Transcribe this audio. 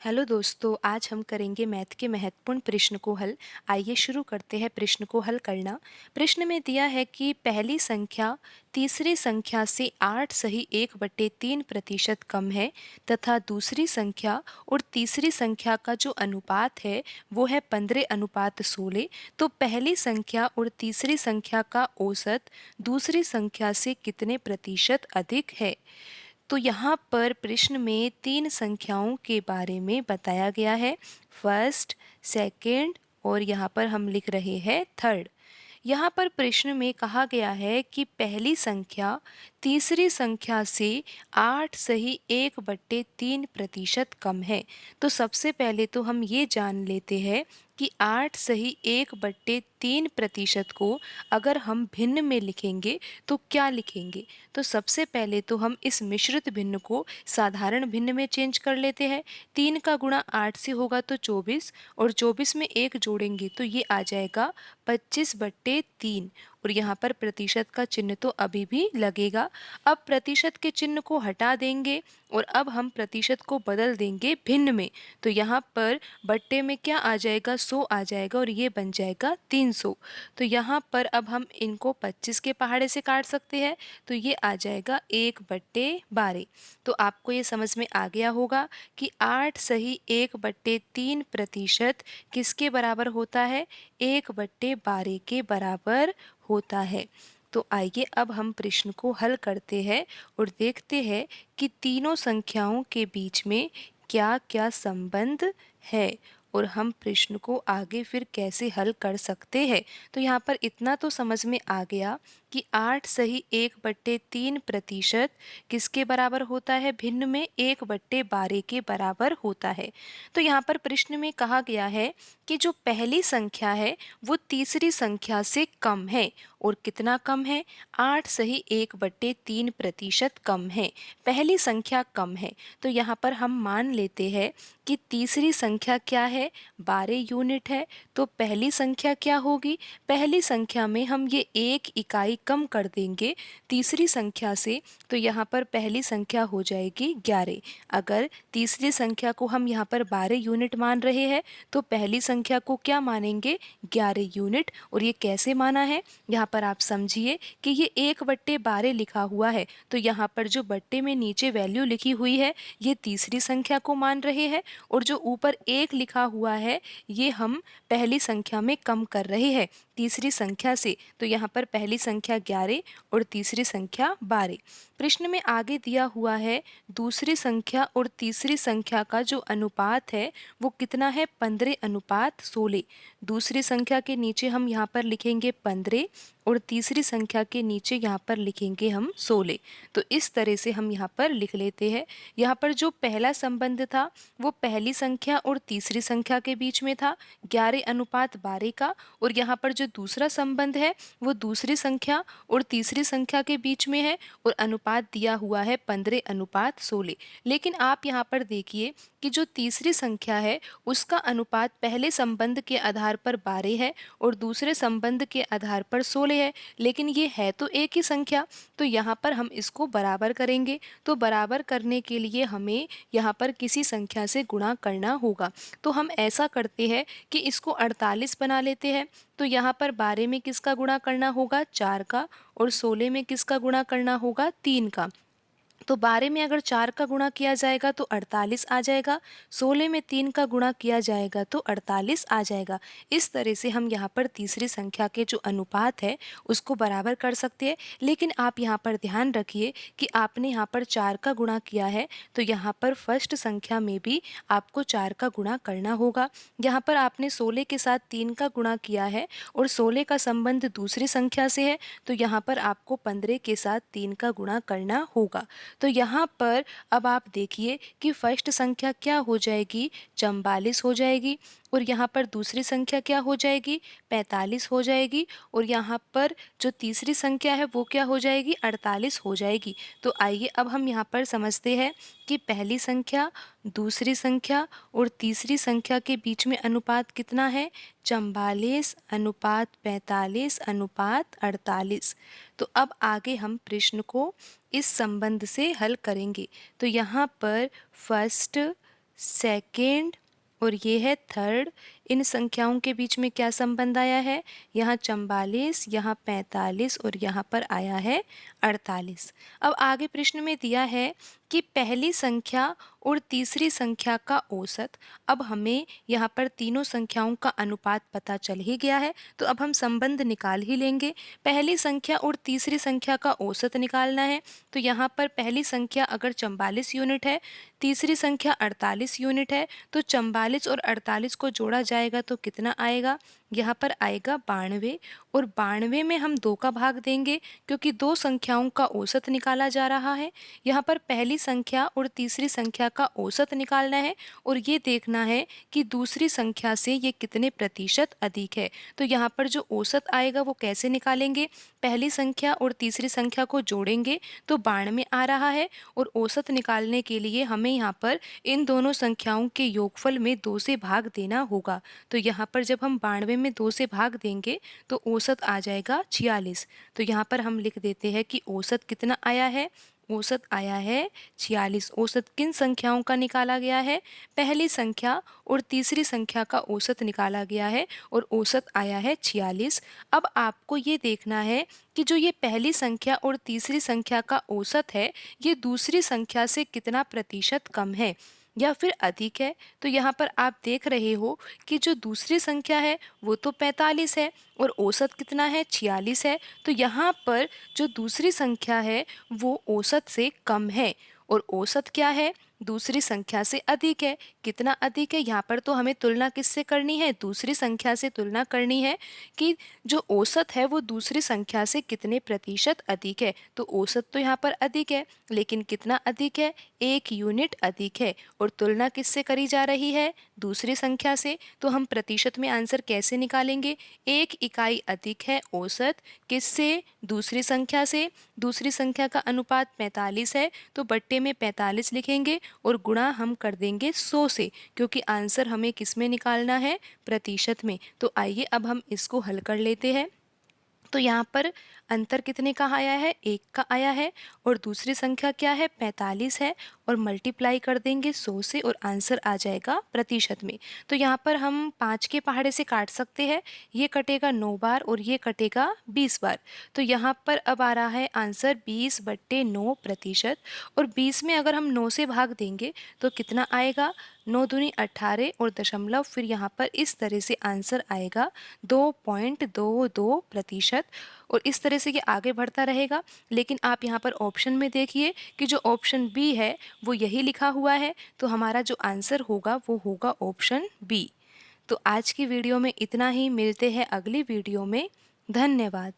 Hello दोस्तों, आज हम करेंगे मैथ के महत्वपूर्ण प्रश्न को हल। आइए शुरू करते हैं प्रश्न को हल करना। प्रश्न में दिया है कि पहली संख्या तीसरी संख्या से 8 सही 1/3% कम है तथा दूसरी संख्या और तीसरी संख्या का जो अनुपात है वो है 15:16। तो पहली संख्या और तीसरी संख्या का औसत दूसरी संख्या से कितने प्रतिशत अधिक है। तो यहाँ पर प्रश्न में तीन संख्याओं के बारे में बताया गया है, फर्स्ट, सेकंड और यहाँ पर हम लिख रहे हैं थर्ड। यहाँ पर प्रश्न में कहा गया है कि पहली संख्या तीसरी संख्या से 8 सही 1/3% कम है। तो सबसे पहले तो हम ये जान लेते हैं कि 8 सही 1/3% को अगर हम भिन्न में लिखेंगे तो क्या लिखेंगे। तो सबसे पहले तो हम इस मिश्रित भिन्न को साधारण भिन्न में चेंज कर लेते हैं। 3 का गुणा 8 से होगा तो 24 और 24 में 1 जोड़ेंगे तो ये आ जाएगा 25/3 और यहाँ पर प्रतिशत का चिन्ह तो अभी भी लगेगा। अब प्रतिशत के चिन्ह को हटा देंगे और अब हम प्रतिशत को बदल देंगे भिन्न में। तो यहाँ पर बट्टे में क्या आ जाएगा, 100 आ जाएगा और ये बन जाएगा 300। तो यहाँ पर अब हम इनको 25 के पहाड़े से काट सकते हैं तो ये आ जाएगा 1/12। तो आपको ये समझ में आ गया होगा कि 8 सही 1/3% किसके बराबर होता है, 1/12 के बराबर होता है। तो आइए अब हम प्रश्न को हल करते हैं और देखते हैं कि तीनों संख्याओं के बीच में क्या क्या संबंध है और हम प्रश्न को आगे फिर कैसे हल कर सकते हैं। तो यहाँ पर इतना तो समझ में आ गया कि 8 सही 1/3% किसके बराबर होता है, भिन्न में 1/12 के बराबर होता है। तो यहाँ पर प्रश्न में कहा गया है कि जो पहली संख्या है वो तीसरी संख्या से कम है और कितना कम है, 8 सही 1/3% कम है। पहली संख्या कम है तो यहाँ पर हम मान लेते हैं कि तीसरी संख्या क्या है, 12 यूनिट है। तो पहली संख्या क्या होगी, पहली संख्या में हम ये 1 इकाई कम कर देंगे तीसरी संख्या से तो यहाँ पर पहली संख्या हो जाएगी 11। अगर तीसरी संख्या को हम यहाँ पर 12 यूनिट मान रहे हैं तो पहली संख्या को क्या मानेंगे, 11 यूनिट। और ये कैसे माना है, यहाँ पर आप समझिए कि ये 1/12 लिखा हुआ है तो यहाँ पर जो बट्टे में नीचे वैल्यू लिखी हुई है ये तीसरी संख्या को मान रहे हैं और जो ऊपर 1 लिखा हुआ है ये हम पहली संख्या में कम कर रहे हैं तीसरी संख्या से। तो यहाँ पर पहली संख्या 11 और तीसरी संख्या 12। प्रश्न में आगे दिया हुआ है दूसरी संख्या और तीसरी संख्या का जो अनुपात है वो कितना है, 15:16। दूसरी संख्या के नीचे हम यहाँ पर लिखेंगे 15 और तीसरी संख्या के नीचे यहाँ पर लिखेंगे हम 16। तो इस तरह से हम यहाँ पर लिख लेते हैं। यहाँ पर जो पहला संबंध था वो पहली संख्या और तीसरी संख्या के बीच में था, 11:12 का। और यहाँ पर जो दूसरा संबंध है वो दूसरी संख्या और तीसरी संख्या के बीच में है और अनुपात दिया हुआ है 15:16। लेकिन आप यहाँ पर देखिए कि जो तीसरी संख्या है उसका अनुपात पहले संबंध के आधार पर 12 है और दूसरे संबंध के आधार पर 16 है, लेकिन ये है तो एक ही संख्या। तो यहाँ पर हम इसको बराबर करेंगे तो बराबर करने के लिए हमें यहाँ पर किसी संख्या से गुणा करना होगा। तो हम ऐसा करते हैं कि इसको 48 बना लेते हैं। तो यहाँ पर 12 में किसका गुणा करना होगा, 4 का, और 16 में किसका गुणा करना होगा, 3 का। तो 12 में अगर 4 का गुणा किया जाएगा तो 48 आ जाएगा, 16 में 3 का गुणा किया जाएगा तो 48 आ जाएगा। इस तरह से हम यहाँ पर तीसरी संख्या के जो अनुपात है उसको बराबर कर सकते हैं। लेकिन आप यहाँ पर ध्यान रखिए कि आपने यहाँ पर 4 का गुणा किया है तो यहाँ पर फर्स्ट संख्या में भी आपको 4 का गुणा करना होगा। यहाँ पर आपने 16 के साथ 3 का गुणा किया है और 16 का संबंध दूसरी संख्या से है तो यहाँ पर आपको 15 के साथ 3 का गुणा करना होगा। तो यहाँ पर अब आप देखिए कि फर्स्ट संख्या क्या हो जाएगी, 44 हो जाएगी और यहाँ पर दूसरी संख्या क्या हो जाएगी, 45 हो जाएगी और यहाँ पर जो तीसरी संख्या है वो क्या हो जाएगी, 48 हो जाएगी। तो आइए अब हम यहाँ पर समझते हैं कि पहली संख्या, दूसरी संख्या और तीसरी संख्या के बीच में अनुपात कितना है, 44:45:48। तो अब आगे हम प्रश्न को इस संबंध से हल करेंगे। तो यहाँ पर फर्स्ट, सेकेंड और ये है थर्ड। इन संख्याओं के बीच में क्या संबंध आया है? यहाँ 44, यहाँ 45 और यहाँ पर आया है 48। अब आगे प्रश्न में दिया है कि पहली संख्या और तीसरी संख्या का औसत। अब हमें यहाँ पर तीनों संख्याओं का अनुपात पता चल ही गया है, तो अब हम संबंध निकाल ही लेंगे। पहली संख्या और तीसरी संख्या का औसत निकालना है, तो यहाँ पर पहली संख्या अगर 44 यूनिट है, तीसरी संख्या 48 यूनिट है, तो 44 और 48 को जोड़ा जाएगा तो कितना आएगा? यहाँ पर आएगा 92, और 92 में हम 2 का भाग देंगे क्योंकि दो संख्याओं का औसत निकाला जा रहा है। यहाँ पर पहली संख्या और तीसरी संख्या का औसत निकालना है और ये देखना है कि दूसरी संख्या से ये कितने प्रतिशत अधिक है। तो यहाँ पर जो औसत आएगा वो कैसे निकालेंगे? पहली संख्या और तीसरी संख्या को जोड़ेंगे तो 92 आ रहा है, और औसत निकालने के लिए हमें यहाँ पर इन दोनों संख्याओं के योगफल में 2 से भाग देना होगा। तो यहाँ पर जब हम 92 में 2 से भाग देंगे तो औसत आ जाएगा 46। तो यहाँ पर हम लिख देते हैं कि औसत कितना आया है? औसत आया है 46। औसत किन संख्याओं का निकाला गया है? पहली संख्या और तीसरी संख्या का औसत निकाला गया है और औसत आया है 46। अब आपको ये देखना है कि जो ये पहली संख्या और तीसरी संख्या का औसत है, ये दूसरी संख्या से कितना प्रतिशत कम है या फिर अधिक है। तो यहाँ पर आप देख रहे हो कि जो दूसरी संख्या है वो तो 45 है और औसत कितना है? 46 है। तो यहाँ पर जो दूसरी संख्या है वो औसत से कम है, और औसत क्या है? दूसरी संख्या से अधिक है। कितना अधिक है? यहाँ पर तो हमें तुलना किससे करनी है? दूसरी संख्या से तुलना करनी है कि जो औसत है वो दूसरी संख्या से कितने प्रतिशत अधिक है। तो औसत तो यहाँ पर अधिक है, लेकिन कितना अधिक है? 1 यूनिट अधिक है। और तुलना किससे करी जा रही है? दूसरी संख्या से। तो हम प्रतिशत में आंसर कैसे निकालेंगे? 1 इकाई अधिक है औसत, किससे? दूसरी संख्या से। दूसरी संख्या का अनुपात 45 है, तो बट्टे में 45 लिखेंगे और गुणा हम कर देंगे 100 से, क्योंकि आंसर हमें किस में निकालना है? प्रतिशत में। तो आइए अब हम इसको हल कर लेते हैं। तो यहाँ पर अंतर कितने का आया है? 1 का आया है, और दूसरी संख्या क्या है? 45 है, और मल्टीप्लाई कर देंगे 100 से और आंसर आ जाएगा प्रतिशत में। तो यहाँ पर हम 5 के पहाड़े से काट सकते हैं। ये कटेगा 9 बार और ये कटेगा 20 बार। तो यहाँ पर अब आ रहा है आंसर 20/9%। और 20 में अगर हम 9 से भाग देंगे तो कितना आएगा? 9 दूनी 18 और दशमलव, फिर यहाँ पर इस तरह से आंसर आएगा 2.22%। और इस तरह से ये आगे बढ़ता रहेगा। लेकिन आप यहाँ पर ऑप्शन में देखिए कि जो ऑप्शन बी है वो यही लिखा हुआ है, तो हमारा जो आंसर होगा वो होगा ऑप्शन बी। तो आज की वीडियो में इतना ही। मिलते हैं अगली वीडियो में। धन्यवाद।